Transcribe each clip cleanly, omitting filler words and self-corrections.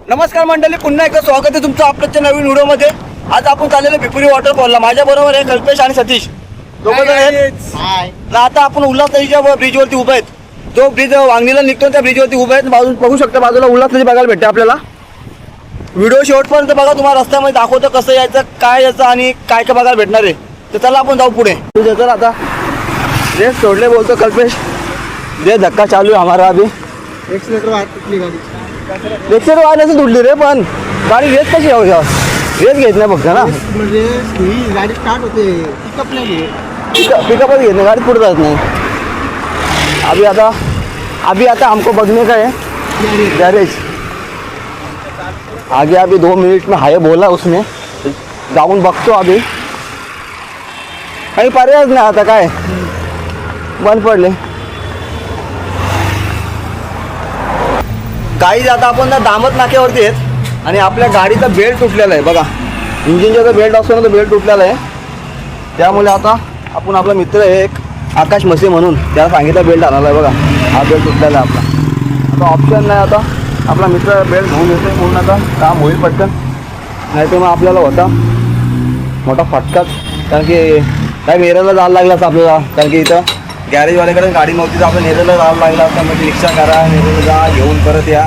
नमस्कार मंडळी, पुन्हा एकदा स्वागत आहे तुमचं आपल्याच्या नवीन व्हिडिओमध्ये. आज आपण चाललेलो भिपुरी वॉटरफॉलला. माझ्या बरोबर आहे कल्पेश आणि सतीश, दोघं जण आहेत ना. आता आपण उल्हास नदीच्या ब्रिजवरती उभे आहेत. जो ब्रिज वांगणीला निघतो त्या ब्रिजवरती उभे आहेत. बाजू बघू शकता, बाजूला उल्हास नदी बघायला भेटते आपल्याला. व्हिडिओ शेवटपर्यंत बघा, तुम्हाला रस्त्यामध्ये दाखवतो कसं यायचं, काय यायचं आणि काय काय बघायला भेटणार आहे. तर चला आपण जाऊ पुढे. तुझं तर आता रेस सोडले बोलतो कल्पेश. जे धक्का चालू आहे हमारा अभी. एक्सिलेटर वाढण्याचं तुटली रे, पण गाडी रेस कशी यावं यावं, रेस घेत नाही फक्त ना. म्हणजे ही गाडी स्टार्ट होते, पिकअप नाही पिकअपच घेत नाही, गाडी पुढे जात नाही. अभी आता हमको बगने का है गैरेज. आगे अभी 2 मिनट में हाय बोला उसने, जाऊन बघतो. अभी काही पर्यायच नाही, आता काय बंद पडले. काही आता आपण ना दामत नाक्यावरती आहेत आणि आपल्या गाडीचा बेल्ट तुटलेला आहे बघा. इंजिनचा जो बेल्ट असतो ना, तो बेल्ट तुटलेला आहे. त्यामुळे आता आपण आपला मित्र आहे एक आकाश मसे म्हणून, त्याला सांगितलं बेल्ट आणायला आहे बघा. हा बेल्ट तुटलेला आहे आपला. आता ऑप्शन नाही, आता आपला मित्र बेल्ट घेऊन येतो म्हणून आता काम होईल पटकन. नाही तर मग आपल्याला होता मोठा फटकाच, कारण की काय नेरळला जायला लागला असं आपल्याला. कारण की इथं गॅरेजवाल्याकडे गाडी नव्हती, तर आपल्या नेरळला जायला लागला असता. म्हणजे रिक्षा करा, नेरळला जा, घेऊन परत या.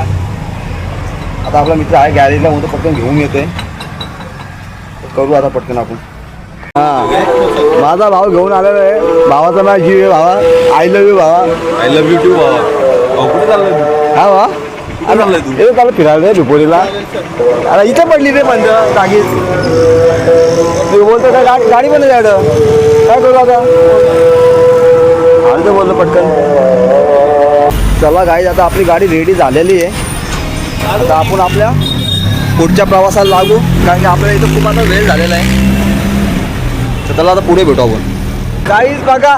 आता आपला मित्र आहे गॅरेजला, म्हणतो पटकन घेऊन येतोय. करू आता पटकन आपण. हां, माझा भाऊ घेऊन आलेला आहे. भावाचा माझा जीव आहे भावा. आय लव्ह यू भावा. आय लव्ह यू टू भावा. कुठे चाललंय? हा वा, चाललंय तू? हे त्याला फिरायला रे भिपोरीला. अरे इथं पडली रे बंद जागीच. तू बोलतो काय गाडी पण जायड, काय करू आता. आलं तर बोललो पटकन. चला गाईज, आता आपली गाडी रेडी झालेली आहे. आता आपण आपल्या पुढच्या प्रवासाला लागू, कारण की आपल्याला इथं खूप आता वेळ झालेला आहे. तर त्याला आता पुढे भेटू आपण. गाईज बघा,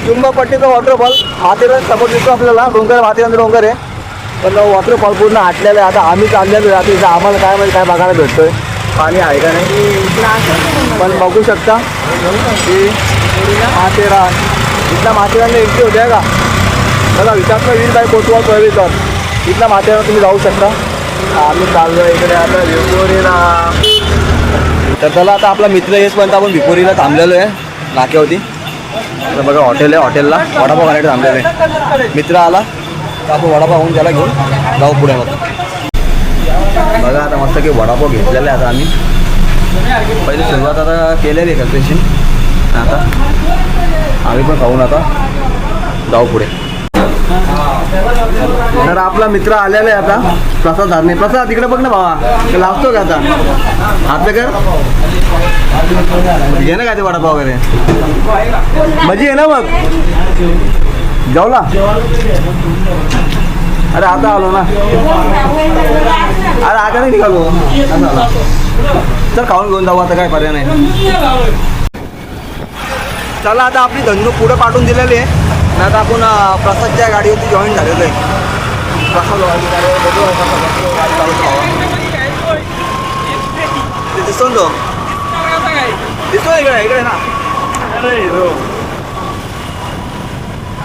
चुंबपट्टीचा वॉटरफॉल हातीला समोर दिसतो आपल्याला. डोंगर, हातीनंतर डोंगर आहे, पण वॉटरफॉल पूर्ण आटलेलं आहे. आता आम्ही चाललेलो आहे. आता इथं आम्हाला काय म्हणजे काय बघायला भेटतोय, पाणी आहे का नाही. पण बघू शकता की माथेरान, इथला माथेरानला एंट्री होते आहे का बघा. विचारलं 20 कोतवाल प्रवेशवर इथला माथेरान तुम्ही जाऊ शकता. आम्ही चाललो इकडे आता भिपोरीला. तर चला, आता आपला मित्र येसपर्यंत आपण भिपोरीला थांबलेलो आहे नाक्यावरती. तर बघा हॉटेल आहे, हॉटेलला वडापाव खाण्यासाठी थांबलेलो आहे. मित्र आला तर आपण वडापाव होऊन त्याला घेऊन जाऊ पुढे. मग बघा आता मस्त की वडापाव घेतलेला आहे. आता आम्ही पहिले सुरुवात आता केलेली आहे कल्पेशन. आता आम्ही पण खाऊन आता जाऊ पुढे. तर आपला मित्र आलेला आहे आता, प्रसाद धारणे. प्रसाद तिकडे बघ ना भावा, लावतो का आता आपल्या कर घे ना काय ते वडापाव वगैरे. भजी आहे ना मग जाऊला. अरे आता आलो ना, अरे आता नाही निघालो. चल खाऊन घेऊन जाऊ, आता काय पर्याय नाही. चला, आता आपली धंदू पुढे पाठवून दिलेली आहे. आता आपण प्रसादच्या गाडीवरती जॉईन झालेलो आहे. प्रसाद दिसतो तो, दिसतो इकडे इकडे ना.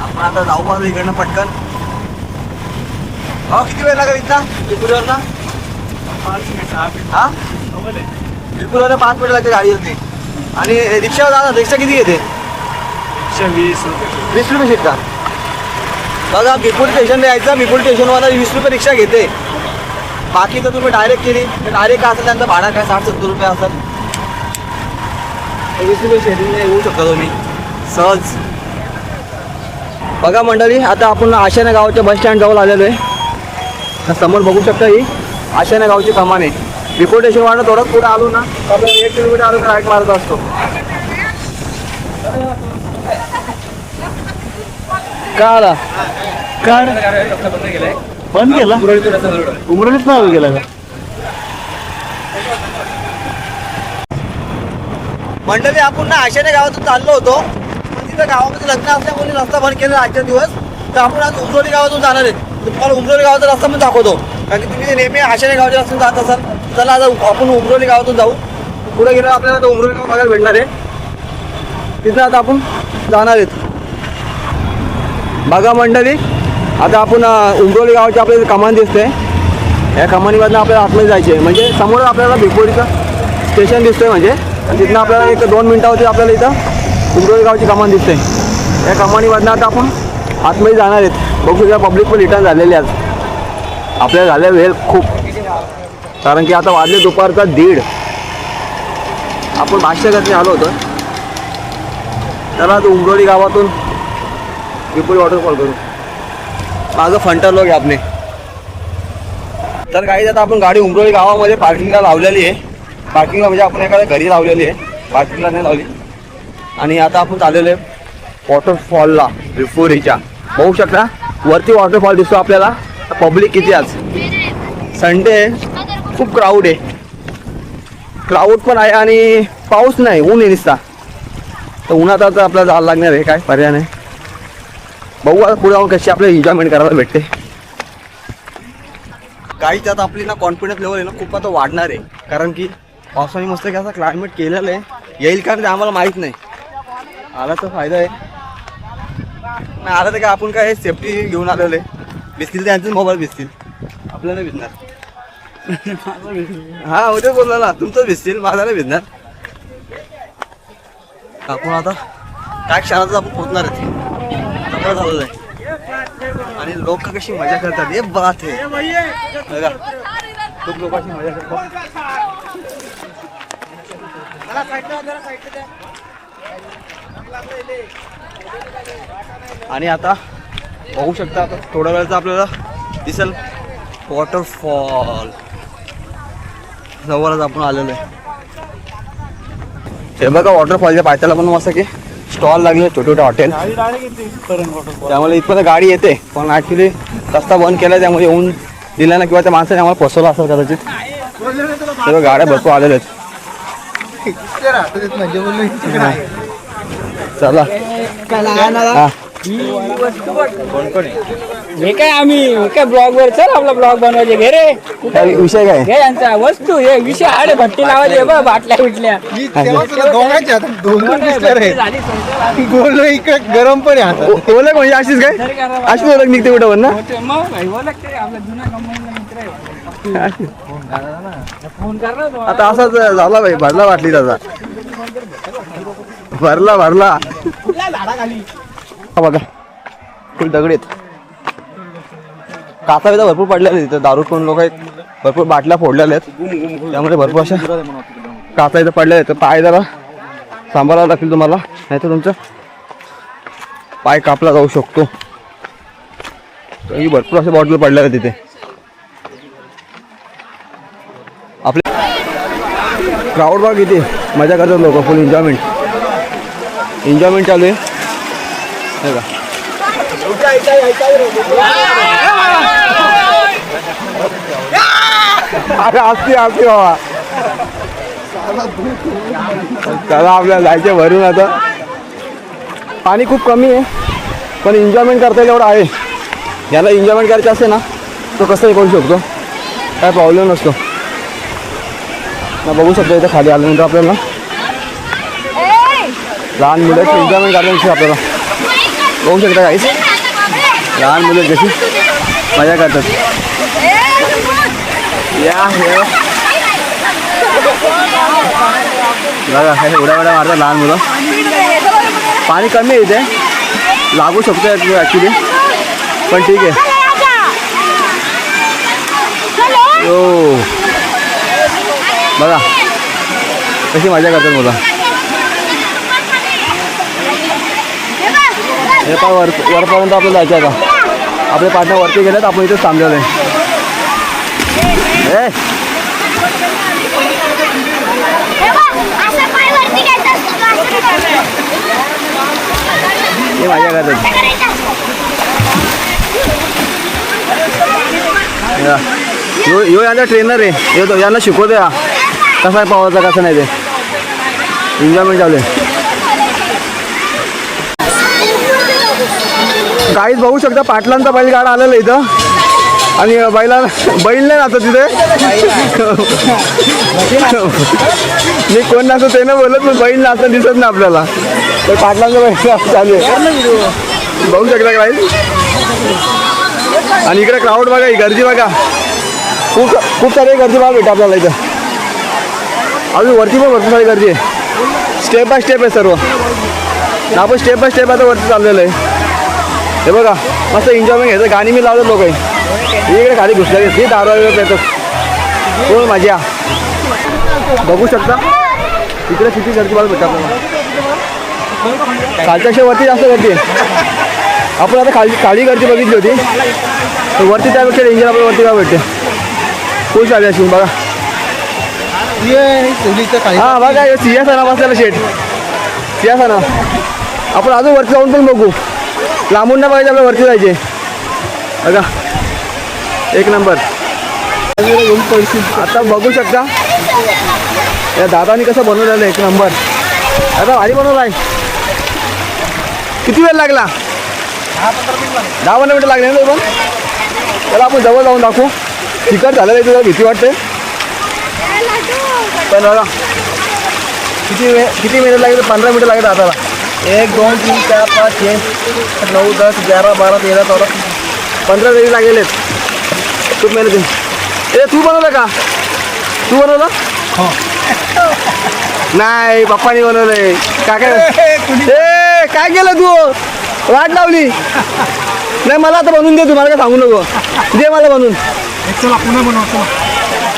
आपण आता जाऊ पाहतो इकडनं पटकन. हो, किती वेळ लागेल इथला भिपुरीवरना? हा, भिपुरीवर 5 मिनिट लागते गाडी होती. आणि रिक्षावर जा ना, रिक्षा किती घेते? 20 रुपये सीट का बघा. भिपुरी स्टेशनला यायचं, भिपुरी स्टेशनवर 20 रुपये रिक्षा घेते. बाकी तर तुम्ही डायरेक्ट केली तर डायरेक्ट काय असेल त्यांचं भाडा काय 60-70 रुपये असेल. 20 रुपये शेअरिंग येऊ शकता तुम्ही सहज. बघा मंडळी, आता आपण आशाने गावाच्या बस स्टँड जवळ आलेलो आहे. समोर बघू शकता ही आशाने गावची कमान आहे. भिपुरी स्टेशनवरनं थोडंच पुढे आलो ना, आपल्याला 1 किलोमीटर आलो राईट मारत असतो. का आला कार्ड बंद केला, उमरलीच नाव गेला का मंडळी. आपण ना आशाने गावातून चाललो होतो, पण तिथं गावामध्ये लग्न असल्यामुळे रस्ता बंद केला आजच्या दिवस. तर आपण आज उमरोली गावातून जाणार आहे. तुम्हाला उमरोली गावाचा रस्ता पण दाखवतो, कारण की तुम्ही नेहमी आशाने गावाच्या रस्त्यातून जात असाल. चला आता आपण उमरोली गावातून जाऊ. पुढे गेलो आपल्याला तर उमरोली गाव बघायला भेटणार आहे. तिथं आता आपण जाणार आहेत. बघा मंडळी, आता आपण उमरोली गावाची आपल्याला कमान दिसते. या कमानीमधनं आपल्याला आतमध्ये जायचे आहे. म्हणजे समोर आपल्याला भिपोरीचं स्टेशन दिसतंय म्हणजे आणि तिथनं आपल्याला 1-2 मिनटावरती आपल्याला इथं उमरोळी गावची कमान दिसते. या कमानीमधनं आता आपण आतमध्ये जाणार आहेत. बघू शकता पब्लिक पण रिटर्न झालेली आज. आपल्याला झाल्या वेळ खूप, कारण की आता वाजले दुपारचा 1:30. आपण भाष्यगती आलो होतो. त्याला आता उमरोळी गावातून भिपोरी वॉटरफॉल करू. माझं फंटर लोक आहे आपले. तर काही आता आपण गाडी उमरोळी गावामध्ये पार्किंगला लावलेली आहे. पार्किंगला म्हणजे आपण एखाद्या घरी लावलेली आहे, पार्किंगला नाही लावली. आणि आता आपण चाललेलो आहे वॉटरफॉलला भिपोरीच्या. बघू शकता वरती वॉटरफॉल दिसतो आपल्याला. पब्लिक किती आज संडे आहे, खूप क्राऊड आहे. क्राऊड पण आहे आणि पाऊस नाही, ऊन आहे निसता. तर उन्हात आता आपल्याला जायला लागणार आहे, काय पर्याय नाही. बघू आता पुढे जाऊन कशी आपल्याला एन्जॉयमेंट करायला भेटते. काही त्यात आपली ना कॉन्फिडन्स लेवल आहे ना खूप आता वाढणार आहे. कारण की पावसाने मस्त की असं क्लायमेट केलेलं आहे. येईल का ते आम्हाला माहीत नाही. आला तर फायदा आहे, नाही आला तर काय आपण काय सेफ्टी घेऊन आलेलो आहे. भिजतील त्यांचेच मोबाईल भिजतील, आपल्याला भिजणार. हा उद्या बोलला ना, तुमचं भिजतील, माझा नाही भिजणार. आपण आता काय क्षणातच आपण पोहोचणार आहे. सगळं झालेलं आहे आणि लोक कशी मजा करतात हे बात आहे बघा. खूप लोक अशी मजा करतात. आणि आता बघू शकता आता थोड्या वेळाचं आपल्याला दिसेल वॉटरफॉल. जवळच आपण आलेलो आहे. हे बघा वॉटरफॉलच्या पायथ्याला पण मस्त की स्टॉल लागले, छोटे छोटे हॉटेल. त्यामुळे इथपर्यंत गाडी येते, पण ॲक्च्युली रस्ता बंद केला त्यामुळे येऊन दिला ना, किंवा त्या माणसाने आम्हाला फसवलं असेल कदाचित. तेव्हा गाड्या भरपूर आलेल्या आहेत. चला हा. हे काय आम्ही काय ब्लॉग वर चल आपला ब्लॉग बनवायचे घे रे. काय विषय काय हे यांचा वस्तू हे विषय आडे भट्टी लावायचे बघ बाटल्या बिटल्या. बोललो इकडे गरम पण आहे आता. ओळख म्हणजे अशीच काय अशीच ओळख निघते कुठं पण ना. मग भाई ओळखते आपला जुना कंपनीचा मित्र आहे. फोन कर ना तो. आता असाच झाला भाई, भरला वाटली त्याचा, भरला झाडाखाली हा बघा फुल दगड आहेत. काचा बिचा भरपूर पडलेले आहेत तिथं. दारू पण लोक भरपूर बाटल्या फोडलेल्या आहेत, त्यामुळे भरपूर अशा काचा इथं पडलेल्या आहेत. पाय जरा सांभाळावं लागतील तुम्हाला, नाही तर तुमचं पाय कापला जाऊ शकतो. तरी भरपूर अशा बॉटल पडल्या आहेत तिथे. आपले क्राऊड बघ किती मजा करतात लोक. फुल एन्जॉयमेंट चालू आहे. हे का अरे असते बाबा. चला आपल्याला जायचे भरून. आता पाणी खूप कमी आहे, पण एन्जॉयमेंट करता येईल एवढं आहे. याला एन्जॉयमेंट करायचं असेल ना तो कसंही करू शकतो, काय प्रॉब्लेम नसतो ना. बघू शकतो इथं खाली आल्यानंतर आपल्याला लहान मुलांची एन्जॉयमेंट करायची आपल्याला. बघू शकता काहीच लहान मुलं कशी मजा करतात. या बघा काही उड्या मारतात लहान मुलं. पाणी कमी आहे इथे, लागू शकतो ॲक्च्युली, पण ठीक आहे. हो बघा कशी मजा करतात मुलं. हे पण वरपर्यंत आपल्याला जायचं आहे. आता आपले पार्टनर वरती गेलेत, आपण इथेच थांबलेलो आहे. हे मजा करतात. यो यांचा ट्रेनर आहे, येतो यांना शिकवतो या कसा आहे पावायचा कसं नाही ते. एन्जॉयमेंट चालू आहे. काहीच बघू शकता पाटलांचा बैलगाडा आलेला इथं आणि बैल नाही आता तिथे. मी कोण नसतो ते नाही बोलत, पण बैल नाचतं दिसत नाही आपल्याला. तर पाटलांचा बैल चालू आहे बघू शकता काही. आणि इकडे क्राऊड बघा, ही गर्दी बघा. खूप खूप सारी गर्दी बघा भेटा आपल्याला इथं. अजून वरती पण भरपूर सारी गर्दी आहे. स्टेप बाय स्टेप आहे सर्व. आपण स्टेप बाय स्टेप आता वरती चाललेलं आहे. हे बघा मस्त एन्जॉयमेंट घ्यायचं. गाणी मी लावलं लोक आहे इकडे खाली घुसले ती दारू वगैरे येतात. कोण मजा बघू शकता इकडे किती गर्दी बघा भेटतात आपल्याला. खालच्यापेक्षा वरती जास्त गर्दी आहे. आपण आता खाली गर्दी बघितली होती तर वरती त्यापेक्षा डेंजर आपल्याला वरती काय भेटते. खूप चालली अशी बघा. हां बघा सिंहासना बसलेला शेट सिंहासना. आपण अजून वरती जाऊन पण बघू. लांबून ना पाहिजे आपल्याला वरती जायचे. बघा एक नंबर. आता बघू शकता या दादानी कसं बनवलेलं एक नंबर. आता भारी बनवला आहे. किती वेळ लागला? 10-15 मिनिटं लागले ना पण. त्याला आपण जवळ जाऊन दाखवू. तिकट झालेलं आहे तुला भीती वाटते पण बघा किती मिनिट लागेल. 15 मिनिटं लागेल दादाला. 1 2 3 4 5 6 9 10 11 12 13 14 15 तरी लागेल. खूप मेहनत आहे. ए तू बनवलं का? तू बनवलं? नाही पप्पानी बनवलंय. काय काय केलं तू? वाट लावली नाही मला. आता बनवून दे. तुम्हाला काय सांगू नको. दे मला बनवून.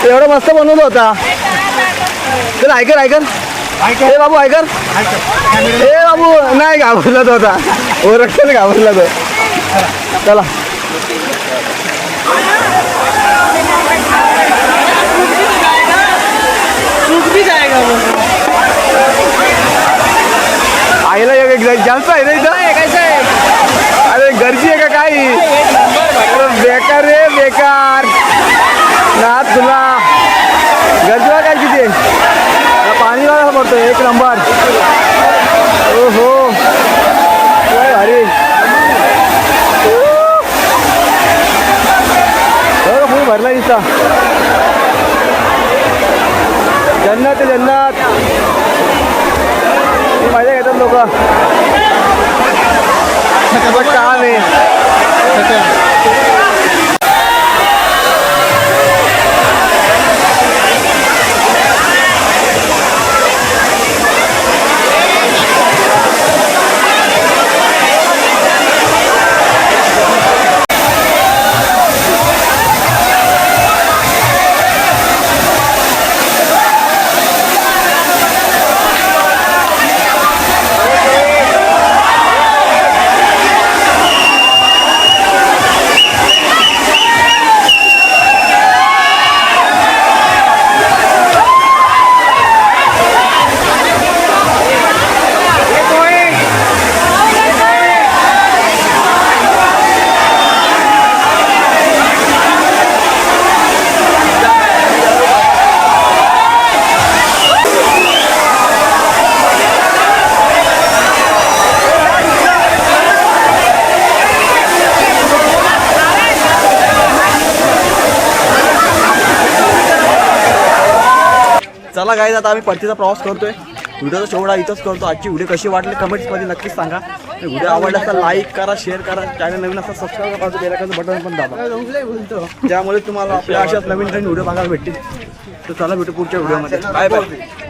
एवढं मस्त बनवलं होता. चल ऐकर ए बाबू ऐकर. ए बाबू नाही घाबरला तो होता. ओरखल घाबरला तो. चला आईला जास्त आहे ना इथं. अरे गर्दी आहे का काही. बेकार रे बेकार ना तुला. गर्दी बघा काय किती आहे. पाणी बघा पडतो एक नंबर. हो हो भारी. फुल भरला दिसता. जन्नत जन्नत मजा घेतात लोक. काम आहे. चला गाईज आता आम्ही परतीचा प्रवास करतोय. व्हिडिओचा शेवटा इथंच करतो. आजची व्हिडिओ कशी वाटली कमेंट्समध्ये नक्कीच सांगा. व्हिडिओ आवडला तर लाईक करा, शेअर करा. चॅनल नवीन असता सबस्क्राईब करा. बेलायकनचं बटन पण दाबा. त्यामुळे तुम्हाला आपल्या अशाच नवीन व्हिडिओ बघायला भेटतील. तर चला भेटू पुढच्या व्हिडिओमध्ये. Bye bye.